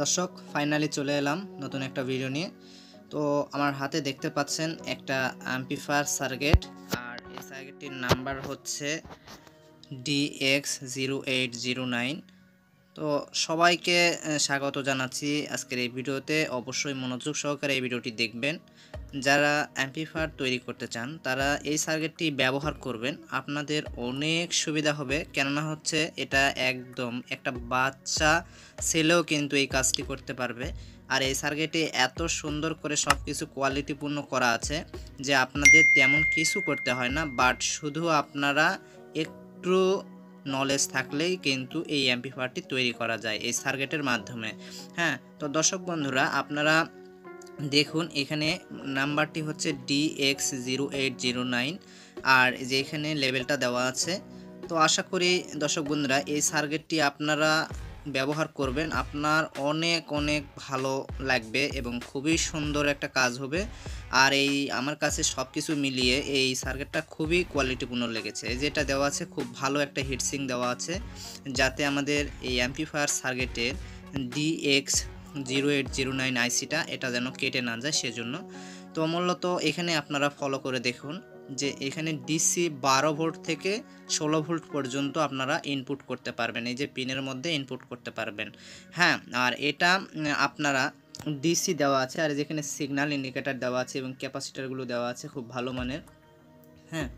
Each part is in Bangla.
দর্শক ফাইনালি চলে এলাম নতুন একটা ভিডিও নিয়ে। তো আমার হাতে দেখতে পাচ্ছেন একটা অ্যাম্পলিফায়ার সার্কিট, আর এই সার্কিটটির নাম্বার হচ্ছে DX0809। তো সবাইকে স্বাগত জানাচ্ছি আজকের এই ভিডিওতে। অবশ্যই মনোযোগ সহকারে এই ভিডিওটি দেখবেন। যারা অ্যাম্পলিফায়ার তৈরি করতে চান তারা এই সার্কিটটি ব্যবহার করবেন, আপনাদের অনেক সুবিধা হবে। কেননা হচ্ছে এটা একদম একটা বাচ্চা ছেলেও কিন্তু এই কাজটি করতে পারবে। আর এই সার্কিটে এত সুন্দর করে সব কিছু কোয়ালিটিপূর্ণ করা আছে যে আপনাদের তেমন কিছু করতে হয় না, বাট শুধু আপনারা একটু নলেজ থাকলেই কিন্তু এই অ্যাম্পলিফায়ারটি তৈরি করা যায় এই সার্কিটের মাধ্যমে। হ্যাঁ, তো দর্শক বন্ধুরা আপনারা দেখুন এখানে নাম্বারটি হচ্ছে DX0809, আর যে এখানে লেভেলটা দেওয়া আছে। তো আশা করি দর্শক বন্ধুরা এই সার্কিটটি আপনারা ব্যবহার করবেন, আপনার অনেক অনেক ভালো লাগবে এবং খুবই সুন্দর একটা কাজ হবে। আর এই আমার কাছে সব কিছু মিলিয়ে এই সার্কিটটা খুবই কোয়ালিটিপূর্ণ লেগেছে। যেটা দেওয়া আছে খুব ভালো একটা হিটসিং দেওয়া আছে, যাতে আমাদের এই অ্যাম্পলিফায়ার সার্কিটের DX0809 আইসিটা এটা যেন কেটে না যায় সেজন্য। তো মূলত এখানে আপনারা ফলো করে দেখুন যে এখানে ডিসি 12 ভোল্ট থেকে 16 ভোল্ট পর্যন্ত আপনারা ইনপুট করতে পারবেন, এই যে পিনের মধ্যে ইনপুট করতে পারবেন। হ্যাঁ, আর এটা আপনারা ডিসি দেওয়া আছে, আর যেখানে সিগন্যাল ইন্ডিকেটর দেওয়া আছে এবং ক্যাপাসিটারগুলো দেওয়া আছে খুব ভালো মানের। হ্যাঁ,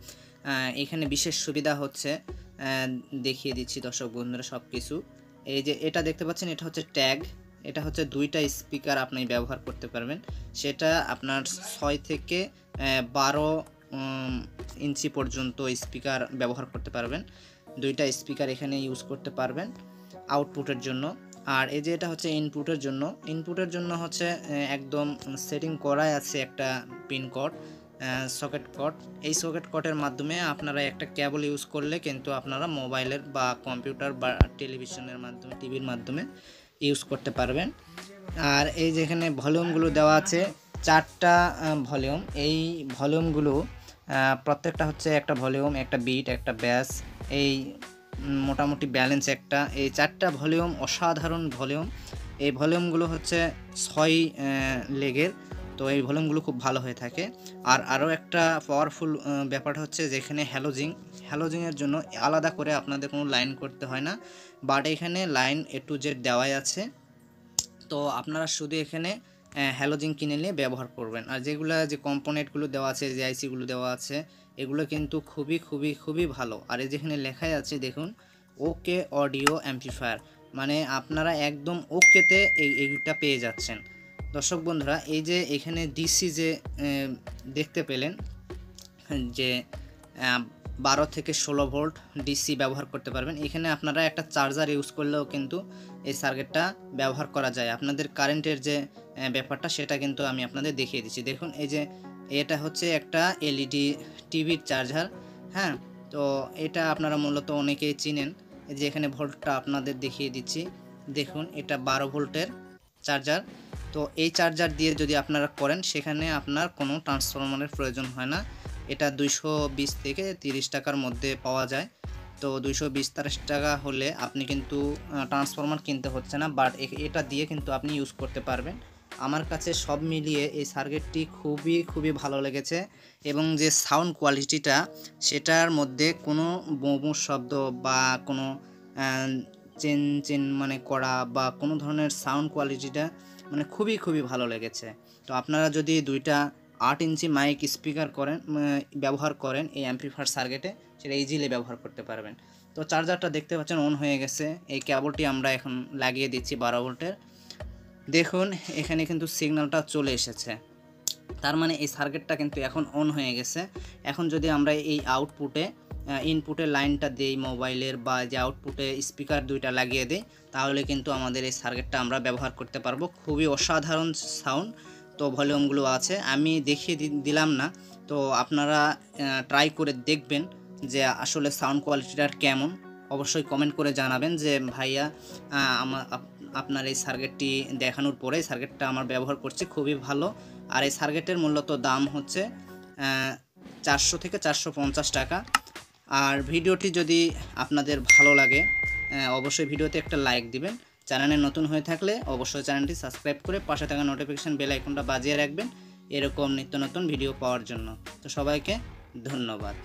এখানে বিশেষ সুবিধা হচ্ছে দেখিয়ে দিচ্ছি দর্শক বন্ধুরা সব কিছু। এই যে এটা দেখতে পাচ্ছেন, এটা হচ্ছে ট্যাগ, এটা হচ্ছে দুইটা স্পিকার আপনি ব্যবহার করতে পারবেন। সেটা আপনার 6 থেকে 12 ইঞ্চি পর্যন্ত স্পিকার ব্যবহার করতে পারবেন। দুইটা স্পিকার এখানে ইউজ করতে পারবেন আউটপুটের জন্য। আর এই যে এটা হচ্ছে ইনপুটের জন্য হচ্ছে একদম সেটিং করাই আছে একটা পিন কোড, সকেট কোড। এই সকেট কোডের মাধ্যমে আপনারা একটা কেবল ইউজ করলে কিন্তু আপনারা মোবাইলের বা কম্পিউটার বা টেলিভিশনের মাধ্যমে, টিভির মাধ্যমে ইউজ করতে পারবেন। আর এই যেখানে ভলিউমগুলো দেওয়া আছে, 4টা ভলিউম। এই ভলিউমগুলো প্রত্যেকটা হচ্ছে একটা ভলিউম, একটা বিট, একটা ব্যাস, এই মোটামুটি ব্যালেন্স একটা। এই 4টা ভলিউম অসাধারণ ভলিউম। এই ভলিউমগুলো হচ্ছে 6 লেগের। তো এই ভলিউমগুলো খুব ভালো হয়ে থাকে। আর আরও একটা পাওয়ারফুল ব্যাপারটা হচ্ছে যেখানে হ্যালোজিংয়ের জন্য আলাদা করে আপনাদের কোনো লাইন করতে হয় না, বাট এখানে লাইন A to Z দেওয়াই আছে। তো আপনারা শুধু এখানে হ্যালোজিং কিনে নিয়ে ব্যবহার করবেন। আর যে কম্পোনেন্টগুলো দেওয়া আছে, যে আইসিগুলো দেওয়া আছে, এগুলো কিন্তু খুবই ভালো। আর এই যেখানে লেখাই আছে দেখুন, ওকে অডিও অ্যাম্পলিফায়ার, মানে আপনারা একদম ওকেতে এইটা পেয়ে যাচ্ছেন। দর্শক বন্ধুরা এই যে এখানে ডিসি যে দেখতে পেলেন যে 12 থেকে 16 ভোল্ট ডিসি ব্যবহার করতে পারবেন। এখানে আপনারা একটা চার্জার ইউজ করলেও কিন্তু এই সার্কিটটা ব্যবহার করা যায়। আপনাদের কারেন্টের যে ব্যাপারটা সেটা কিন্তু আমি আপনাদের দেখিয়ে দিচ্ছি। দেখুন এই যে এটা হচ্ছে একটা এলইডি টিভির চার্জার। হ্যাঁ, তো এটা আপনারা মূলত অনেকেই চিনেন। এই যে এখানে ভোল্টটা আপনাদের দেখিয়ে দিচ্ছি, দেখুন এটা 12 ভোল্টের চার্জার। তো এই চার্জার দিয়ে যদি আপনারা করেন সেখানে আপনার কোনো ট্রান্সফরমারের প্রয়োজন হয় না। এটা 220 থেকে 30 টাকার মধ্যে পাওয়া যায়। তো 220-30 টাকা হলে আপনি কিন্তু ট্রান্সফরমার কিনতে হচ্ছে না, বাট এটা দিয়ে কিন্তু আপনি ইউজ করতে পারবেন। আমার কাছে সব মিলিয়ে এই সার্কিটটি খুবই ভালো লেগেছে, এবং যে সাউন্ড কোয়ালিটিটা সেটার মধ্যে কোনো বোমো শব্দ বা কোনো চেন মানে করা বা কোনো ধরনের সাউন্ড কোয়ালিটিটা মানে খুবই ভালো লেগেছে। তো আপনারা যদি দুইটা 8 ইঞ্চি মাইক স্পিকার ব্যবহার করেন এই অ্যাম্পলিফায়ার সার্কিটে, সেটা ইজিলি ব্যবহার করতে পারবেন। তো চার্জারটা দেখতে পাচ্ছেন অন হয়ে গেছে। এই কেবলটি আমরা এখন লাগিয়ে দিচ্ছি 12 ভোল্টের। দেখুন এখানে কিন্তু সিগন্যালটা চলে এসেছে, তার মানে এই সার্কিটটা কিন্তু এখন অন হয়ে গেছে। এখন যদি আমরা এই ইনপুটে লাইনটা দেই মোবাইলের, বা যে আউটপুটে স্পিকার দুইটা লাগিয়ে দেই, তাহলে কিন্তু আমাদের এই সার্কিটটা আমরা ব্যবহার করতে পারবো। খুবই অসাধারণ সাউন্ড। তো ভলিউমগুলো আছে, আমি দেখিয়ে দিলাম না। তো আপনারা ট্রাই করে দেখবেন যে আসলে সাউন্ড কোয়ালিটিটার কেমন। অবশ্যই কমেন্ট করে জানাবেন যে ভাইয়া আপনার এই সার্কিটটি দেখানোর পরে সার্কিটটা আমার ব্যবহার করছি খুবই ভালো। আর এই সার্কিটের মূলত দাম হচ্ছে 400 থেকে 450 টাকা। আর ভিডিওটি যদি আপনাদের ভালো লাগে অবশ্যই ভিডিওতে একটা লাইক দিবেন। চ্যানেলে নতুন হয়ে থাকলে অবশ্যই চ্যানেলটি সাবস্ক্রাইব করে পাশে থাকা নোটিফিকেশন বেল আইকনটা বাজিয়ে রাখবেন এরকম নিত্য নতুন ভিডিও পাওয়ার জন্য। তো সবাইকে ধন্যবাদ।